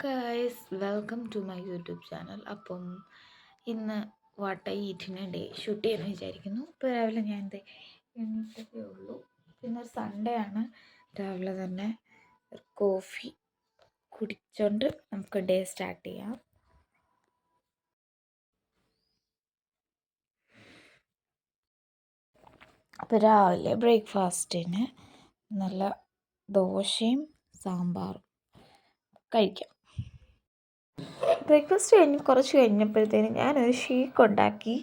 Guys welcome to my YouTube channel. അപ്പം ഇന്ന് what I eat in day shoot ചെയ്യാൻ വിചാരിക്കുന്നു. ഇപ്പോൾ രാവിലെ ഞാൻ എണീറ്റതേ ഉള്ളൂ. പിന്നെ സൺഡേ ആണ്. രാവിലെ തന്നെ കോഫി കുടിച്ചോണ്ട് നമുക്ക് ഡേ സ്റ്റാർട്ട് ചെയ്യാം. അപ്പോൾ രാവിലെ ബ്രേക്ക്ഫാസ്റ്റിന് നല്ല ദോശയും സാമ്പാറും കഴിക്കാം. ബ്രേക്ക്ഫാസ്റ്റ് കുറച്ച് കഴിഞ്ഞപ്പോഴത്തേനും ഞാനൊരു ഷേക്ക് ഉണ്ടാക്കി.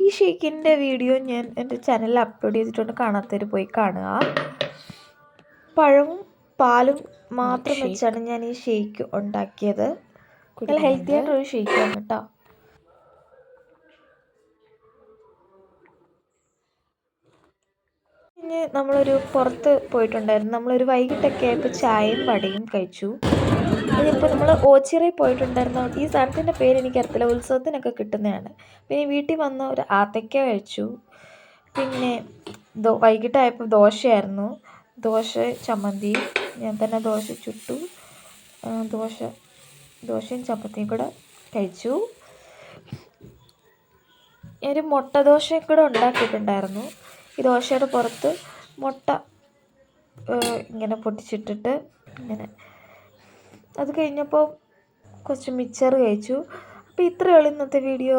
ഈ ഷേക്കിൻ്റെ വീഡിയോ ഞാൻ എൻ്റെ ചാനലിൽ അപ്ലോഡ് ചെയ്തിട്ടുണ്ട്. കാണാത്തവർ പോയി കാണുക. പഴവും പാലും മാത്രം വെച്ചാണ് ഞാൻ ഈ ഷേക്ക് ഉണ്ടാക്കിയത്. നല്ല ഹെൽത്തി ആയിട്ടൊരു ഷേക്കാണ് കേട്ടോ. പിന്നെ നമ്മളൊരു പുറത്ത് പോയിട്ടുണ്ടായിരുന്നു. നമ്മളൊരു വൈകിട്ടൊക്കെ ആയപ്പോൾ ചായയും വടയും കഴിച്ചു. ഇതിപ്പോൾ നമ്മൾ ഓച്ചിറയിൽ പോയിട്ടുണ്ടായിരുന്നു. ഈ സ്ഥലത്തിൻ്റെ പേര് എനിക്കറിയത്തില്ല. ഉത്സവത്തിനൊക്കെ കിട്ടുന്നതാണ്. പിന്നെ വീട്ടിൽ വന്ന് ഒരു ആത്തയ്ക്ക കഴിച്ചു. പിന്നെ വൈകിട്ടായപ്പോൾ ദോശയായിരുന്നു. ദോശ ചമ്മന്തി ഞാൻ തന്നെ ദോശ ചുട്ടു. ദോശയും ചമ്മന്തിയും കൂടെ കഴിച്ചു. ഒരു മുട്ട ദോശയും കൂടെ ഉണ്ടാക്കിയിട്ടുണ്ടായിരുന്നു. ഈ ദോശയുടെ പുറത്ത് മുട്ട ഇങ്ങനെ പൊട്ടിച്ചിട്ടിട്ട് ഇങ്ങനെ. അത് കഴിഞ്ഞപ്പോൾ കുറച്ച് മിച്ചർ കഴിച്ചു. അപ്പോൾ ഇത്രയേ ഉള്ളൂ ഇന്നത്തെ വീഡിയോ.